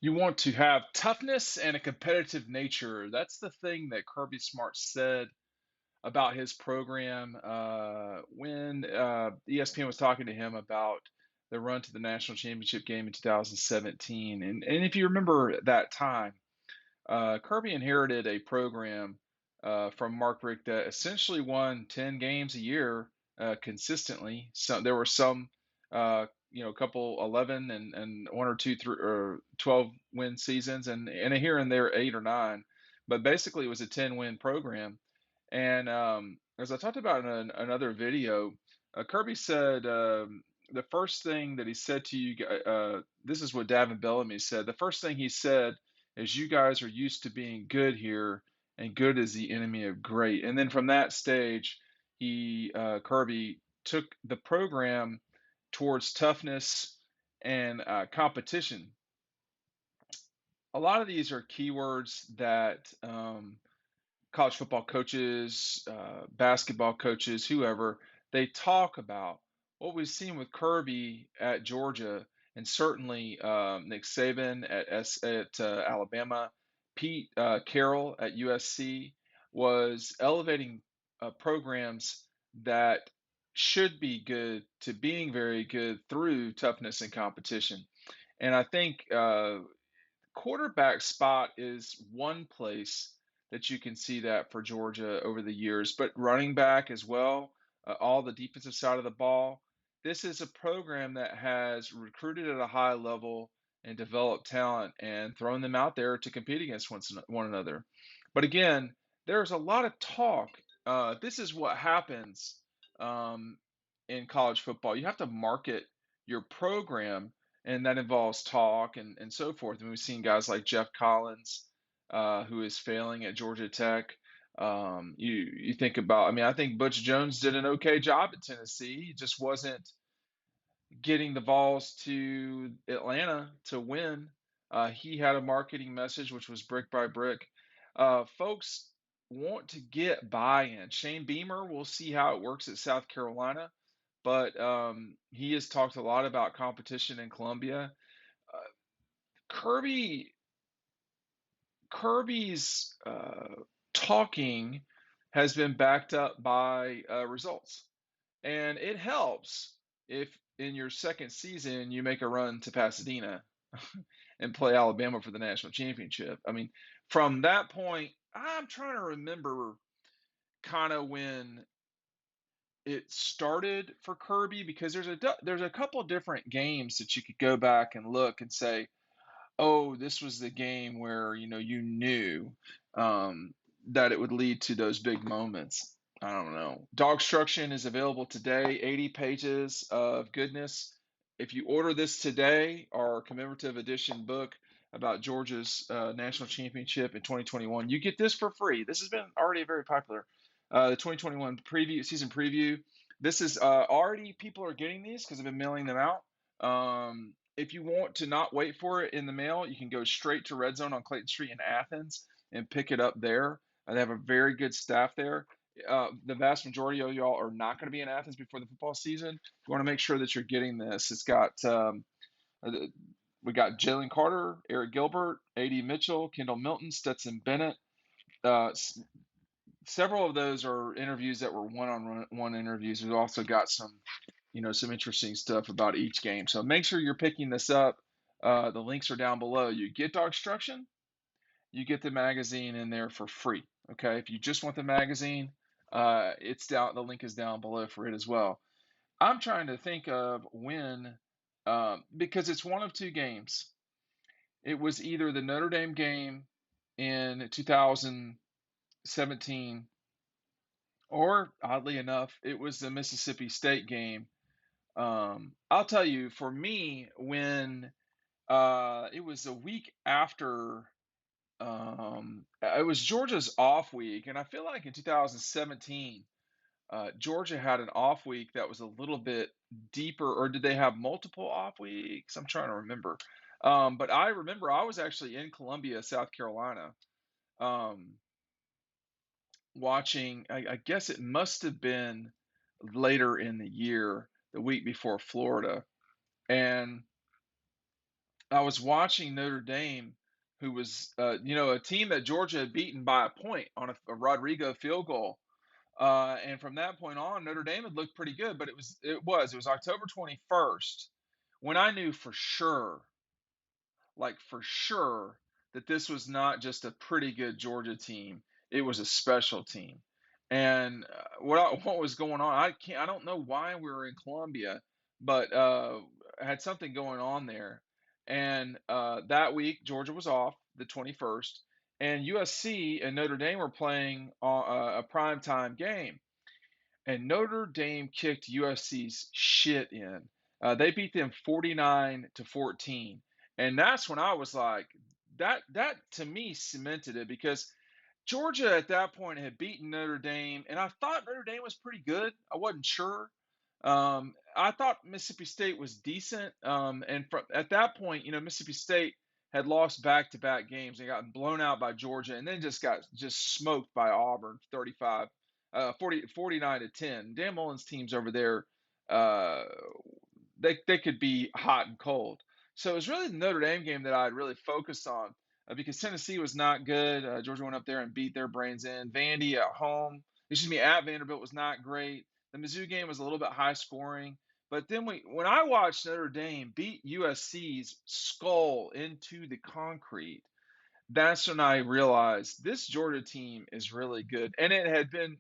You want to have toughness and a competitive nature. That's the thing that Kirby Smart said about his program when ESPN was talking to him about the run to the national championship game in 2017. And if you remember that time, Kirby inherited a program from Mark Richt that essentially won 10 games a year consistently. So there were some, a couple 11 and one or two, or 12 win seasons, and here and there 8 or 9. But basically, it was a 10-win program. And as I talked about in another video, Kirby said the first thing that he said to you, this is what Davin Bellamy said. The first thing he said is, "You guys are used to being good here, and good is the enemy of great." And then from that stage, Kirby took the program towards toughness and competition. A lot of these are keywords that college football coaches, basketball coaches, whoever, they talk about. What we've seen with Kirby at Georgia, and certainly Nick Saban at Alabama, Pete Carroll at USC, was elevating programs that should be good to being very good through toughness and competition. And I think quarterback spot is one place that you can see that for Georgia over the years, but running back as well, all the defensive side of the ball. This is a program that has recruited at a high level and developed talent and thrown them out there to compete against one another. But again, there's a lot of talk. This is what happens um, in college football. You have to market your program, and that involves talk and so forth. And we've seen guys like Jeff Collins, who is failing at Georgia Tech. You think about, I mean, I think Butch Jones did an okay job at Tennessee. He just wasn't getting the Vols to Atlanta to win. He had a marketing message which was brick by brick. Folks want to get buy-in. Shane Beamer, we'll see how it works at South Carolina, but he has talked a lot about competition in Columbia. Uh, Kirby Kirby's talking has been backed up by results, and it helps if in your second season you make a run to Pasadena and play Alabama for the national championship. I mean, from that point, I'm trying to remember kind of when it started for Kirby, because there's a couple different games that you could go back and look and say, oh, this was the game where you knew um, that it would lead to those big moments. I don't know. DAWGSTRUCTION is available today, 80 pages of goodness. If you order this today, our commemorative edition book about Georgia's national championship in 2021, you get this for free. This has been already very popular. The 2021 season preview. This is already, people are getting these because I've been mailing them out. If you want to not wait for it in the mail, you can go straight to Red Zone on Clayton Street in Athens and pick it up there. They have a very good staff there. The vast majority of y'all are not going to be in Athens before the football season. You want to make sure that you're getting this. It's got uh, we got Jalen Carter, Eric Gilbert, A.D. Mitchell, Kendall Milton, Stetson Bennett. Uh, Several of those are interviews that were one-on-one interviews. We've also got some interesting stuff about each game. So make sure you're picking this up. The links are down below. You get DAWGSTRUCTION, you get the magazine in there for free. Okay, if you just want the magazine, it's down. The link is down below for it as well. I'm trying to think of when, because it's one of two games. It was either the Notre Dame game in 2017, or oddly enough, it was the Mississippi State game. I'll tell you, for me, when it was a week after, it was Georgia's off week, and I feel like in 2017, Georgia had an off week that was a little bit deeper, or did they have multiple off weeks? I'm trying to remember. But I remember I was actually in Columbia, South Carolina, um, watching. I guess it must have been later in the year, the week before Florida, and I was watching Notre Dame, who was, a team that Georgia had beaten by a point on a Rodrigo field goal. And from that point on, Notre Dame had looked pretty good, but it was October 21st when I knew for sure, like for sure, that this was not just a pretty good Georgia team. It was a special team. And what was going on? I don't know why we were in Columbia, but had something going on there. And that week, Georgia was off the 21st, and USC and Notre Dame were playing a primetime game, and Notre Dame kicked USC's shit in. They beat them 49-14, and that's when I was like, that to me cemented it, because Georgia at that point had beaten Notre Dame, and I thought Notre Dame was pretty good. I wasn't sure. I thought Mississippi State was decent, and at that point, Mississippi State had lost back-to-back games and gotten blown out by Georgia, and then just got smoked by Auburn, 49-10. Dan Mullen's teams over there, uh, they could be hot and cold. So it was really the Notre Dame game that I really focused on, because Tennessee was not good. Georgia went up there and beat their brains in. Vandy at home, excuse me, at Vanderbilt was not great. The Mizzou game was a little bit high scoring. But then when I watched Notre Dame beat USC's skull into the concrete, that's when I realized this Georgia team is really good. And it had been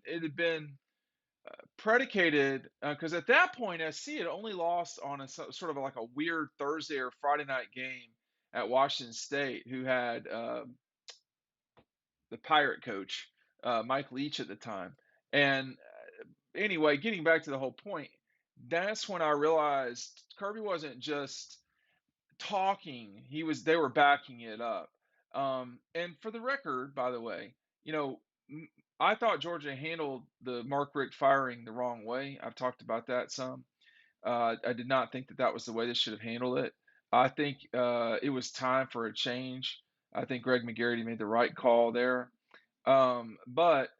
predicated, because at that point SC had only lost on a sort of like a weird Thursday or Friday night game at Washington State, who had the Pirate coach, Mike Leach, at the time. And anyway, getting back to the whole point, that's when I realized Kirby wasn't just talking; they were backing it up. And for the record, by the way, you know, I thought Georgia handled the Mark Richt firing the wrong way. I've talked about that some. I did not think that that was the way they should have handled it. I think it was time for a change. I think Greg McGarity made the right call there. But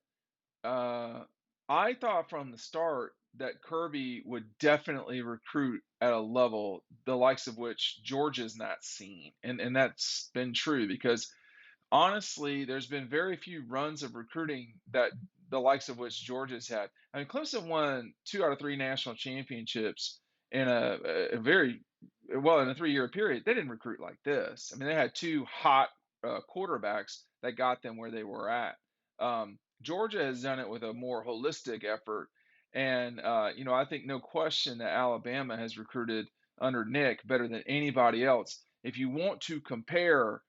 uh, I thought from the start that Kirby would definitely recruit at a level the likes of which Georgia's not seen, and that's been true, because honestly, there's been very few runs of recruiting that the likes of which Georgia's had. I mean, Clemson won 2 out of 3 national championships in a very well, in a 3-year period. They didn't recruit like this. I mean, they had two hot quarterbacks that got them where they were at. Georgia has done it with a more holistic effort, and I think no question that Alabama has recruited under Nick better than anybody else. If you want to compare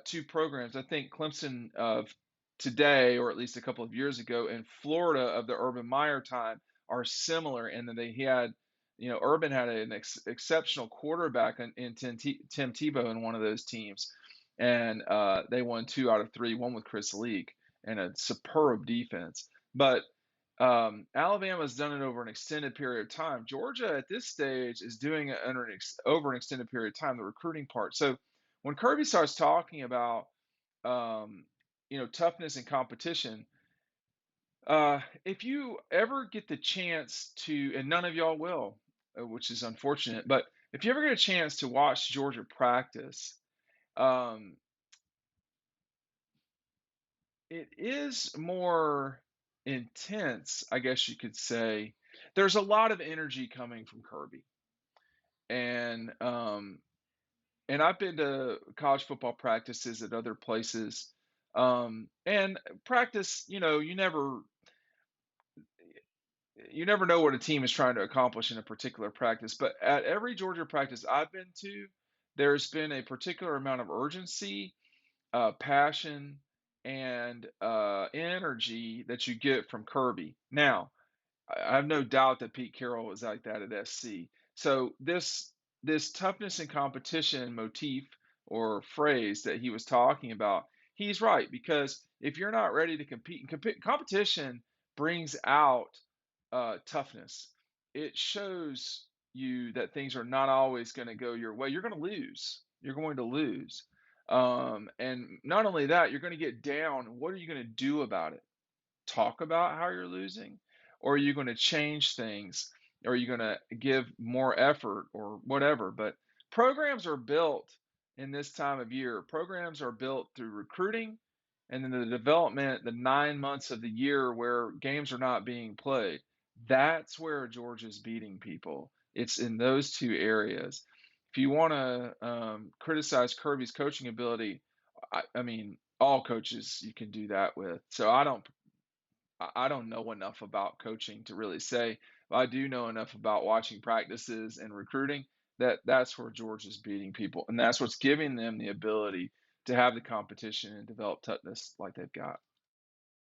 two programs, I think Clemson of today, or at least a couple of years ago, and Florida of the Urban Meyer time are similar in that Urban had an exceptional quarterback in Tim Tebow in one of those teams, and they won 2 out of 3, one with Chris Leak, and a superb defense. But Alabama's done it over an extended period of time. Georgia at this stage is doing it over an extended period of time, the recruiting part. So when Kirby starts talking about toughness and competition, if you ever get the chance to, and none of y'all will, which is unfortunate, but if you ever get a chance to watch Georgia practice, um, it is more intense, I guess you could say. There's a lot of energy coming from Kirby, and I've been to college football practices at other places, and practice. You never know what a team is trying to accomplish in a particular practice. But at every Georgia practice I've been to, there's been a particular amount of urgency, passion, and energy that you get from Kirby. Now, I have no doubt that Pete Carroll was like that at SC. So this toughness and competition motif or phrase that he was talking about, he's right, because if you're not ready to competition brings out toughness. It shows you that things are not always going to go your way. You're going to lose. You're going to lose. And not only that, you're going to get down. What are you going to do about it? Talk about how you're losing? Or are you going to change things? Or are you going to give more effort or whatever? But programs are built in this time of year. Programs are built through recruiting and then the development, the 9 months of the year where games are not being played. That's where Georgia's beating people. It's in those two areas. If you want to criticize Kirby's coaching ability, I mean, all coaches you can do that with. So I don't know enough about coaching to really say, but I do know enough about watching practices and recruiting that that's where Georgia's beating people, and that's what's giving them the ability to have the competition and develop toughness like they've got.